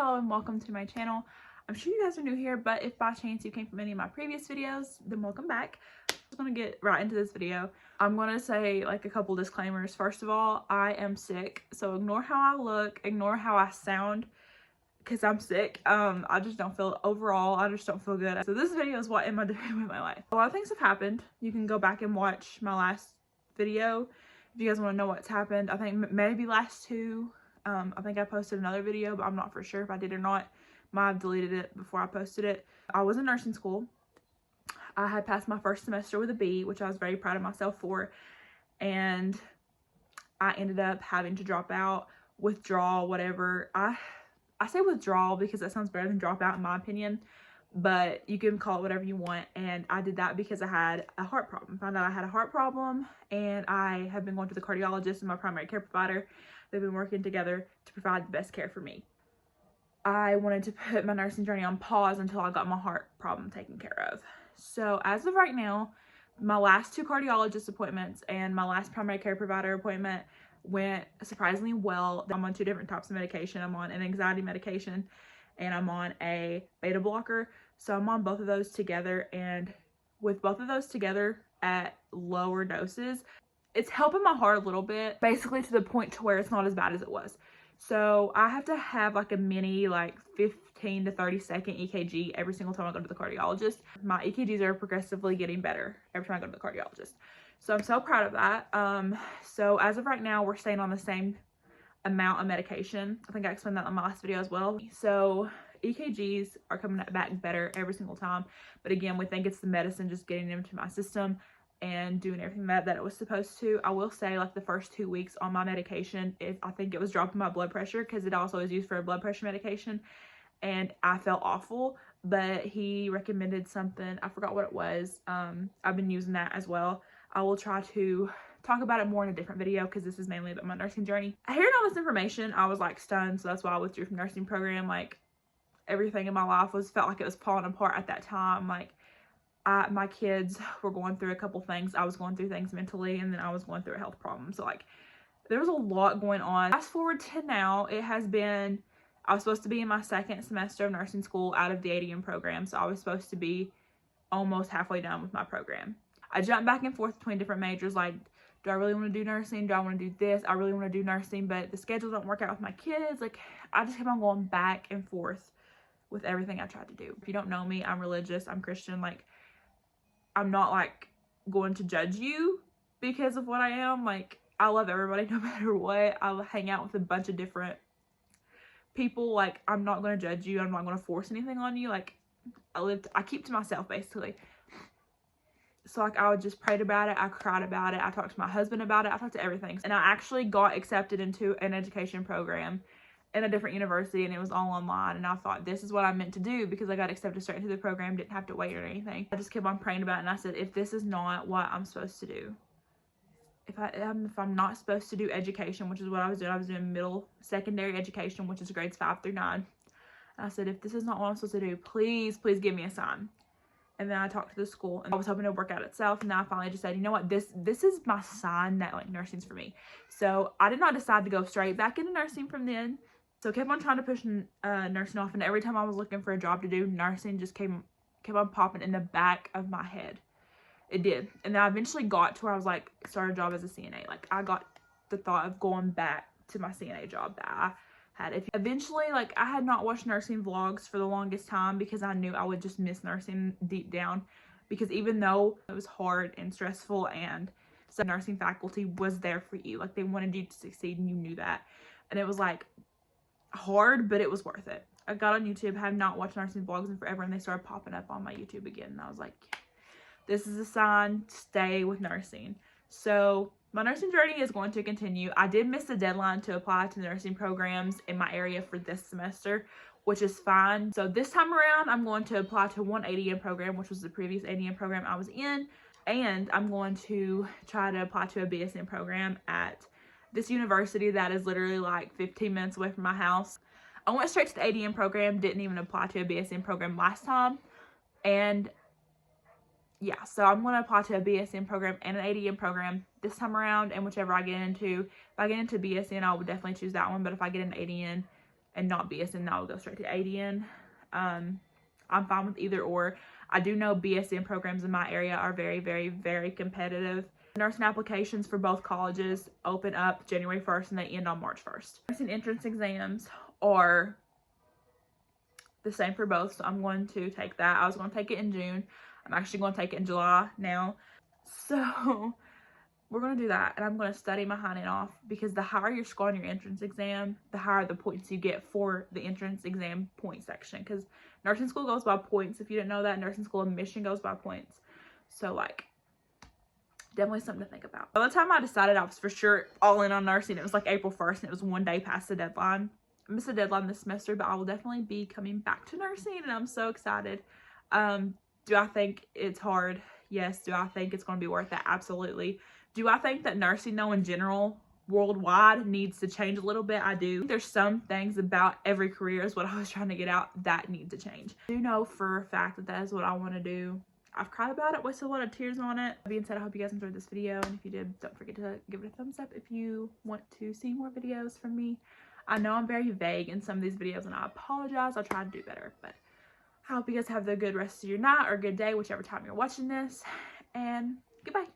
Hello and welcome to my channel. I'm sure you guys are new here, but if by chance you came from any of my previous videos, then welcome back. I'm just gonna get right into this video. I'm gonna say like a couple disclaimers. First of all, I am sick, so ignore how I look, ignore how I sound, because I'm sick. I just don't feel, overall, I just don't feel good. So this video is what am I doing with my life. A lot of things have happened. You can go back and watch my last video if you guys want to know what's happened. I think maybe last two. I think I posted another video, but I'm not for sure if I did or not. Might have deleted it before I posted it. I was in nursing school. I had passed my first semester with a B, which I was very proud of myself for. And I ended up having to drop out, withdraw, whatever. I say withdrawal because that sounds better than drop out in my opinion, but you can call it whatever you want. And I did that because I had a heart problem. Found out I had a heart problem, and I have been going to the cardiologist and my primary care provider. They've been working together to provide the best care for me. I wanted to put my nursing journey on pause until I got my heart problem taken care of. So as of right now, my last two cardiologist appointments and my last primary care provider appointment went surprisingly well. I'm on two different types of medication. I'm on an anxiety medication and I'm on a beta blocker. So I'm on both of those together, and with both of those together at lower doses, it's helping my heart a little bit, basically to the point to where it's not as bad as it was. So I have to have like a mini 15 to 30 second EKG every single time I go to the cardiologist. My EKGs are progressively getting better every time I go to the cardiologist. So I'm so proud of that. So as of right now, we're staying on the same amount of medication. I think I explained that in my last video as well. So EKGs are coming back better every single time. But again, we think it's the medicine just getting into my system and doing everything that it was supposed to. I will say, like, the first 2 weeks on my medication, I think it was dropping my blood pressure, because it also is used for a blood pressure medication, and I felt awful. But he recommended something, I forgot what it was. I've been using that as well. I will try to talk about it more in a different video, because this is mainly about my nursing journey. Hearing all this information, I was like stunned, so that's why I withdrew from nursing program. Like, everything in my life felt like it was falling apart at that time. Like, my kids were going through a couple things. I was going through things mentally, and then I was going through a health problem. So like, there was a lot going on. Fast forward to now, I was supposed to be in my second semester of nursing school out of the ADN program. So I was supposed to be almost halfway done with my program. I jumped back and forth between different majors. Like, do I really want to do nursing? Do I want to do this? I really want to do nursing, but the schedule don't work out with my kids. Like, I just kept on going back and forth with everything I tried to do. If you don't know me, I'm religious, I'm Christian. Like, I'm not like going to judge you because of what I am. Like, I love everybody no matter what. I'll hang out with a bunch of different people. Like, I'm not going to judge you. I'm not going to force anything on you. Like, I keep to myself basically. So like, I just prayed about it. I cried about it. I talked to my husband about it. I talked to everything. And I actually got accepted into an education program in a different university, and it was all online. And I thought, this is what I meant to do, because I got accepted straight into the program, didn't have to wait or anything. I just kept on praying about it, and I said, if this is not what I'm supposed to do, if I'm not supposed to do education, which is what I was doing middle secondary education, which is grades 5 through 9. And I said, if this is not what I'm supposed to do, please give me a sign. And then I talked to the school, and I was hoping it would work out itself. And then I finally just said, you know what, this is my sign that like nursing's for me. So I did not decide to go straight back into nursing from then. So I kept on trying to push nursing off, and every time I was looking for a job to do, nursing just kept on popping in the back of my head. It did. And then I eventually got to where I was like, start a job as a CNA. Like, I got the thought of going back to my CNA job that I had. Eventually, like, I had not watched nursing vlogs for the longest time because I knew I would just miss nursing deep down. Because even though it was hard and stressful, and some nursing faculty was there for you, like, they wanted you to succeed, and you knew that. And it was like hard, but it was worth it. I got on YouTube, had not watched nursing vlogs in forever, and they started popping up on my YouTube again, and I was like, this is a sign, stay with nursing. So my nursing journey is going to continue. I did miss the deadline to apply to the nursing programs in my area for this semester, which is fine. So this time around, I'm going to apply to one ADN program, which was the previous ADN program I was in, and I'm going to try to apply to a BSN program at this university that is literally like 15 minutes away from my house. I went straight to the ADN program, didn't even apply to a BSN program last time. And yeah, so I'm going to apply to a BSN program and an ADN program this time around, and whichever I get into. If I get into BSN, I would definitely choose that one, but if I get into ADN, and not BSN, I will go straight to ADN. I'm fine with either or. I do know BSN programs in my area are very, very, very competitive. Nursing applications for both colleges open up January 1st and they end on March 1st. Nursing entrance exams are the same for both, so I'm going to take that. I was going to take it in June. I'm actually going to take it in July now. So we're going to do that, and I'm going to study my hind end off, because the higher you score on your entrance exam, the higher the points you get for the entrance exam point section, because nursing school goes by points. If you didn't know that, nursing school admission goes by points. So like, definitely something to think about. By the time I decided I was for sure all in on nursing, it was like April 1st, and it was one day past the deadline. I missed the deadline this semester, but I will definitely be coming back to nursing, and I'm so excited. Do I think it's hard? Yes. Do I think it's going to be worth it? Absolutely. Do I think that nursing, though, in general, worldwide, needs to change a little bit? I do. There's some things about every career, is what I was trying to get out, that need to change. I do know for a fact that that is what I want to do. I've cried about it, wasted a lot of tears on it. That being said, I hope you guys enjoyed this video, and if you did, don't forget to give it a thumbs up if you want to see more videos from me. I know I'm very vague in some of these videos, and I apologize. I'll try to do better, but I hope you guys have a good rest of your night or good day, whichever time you're watching this, and goodbye.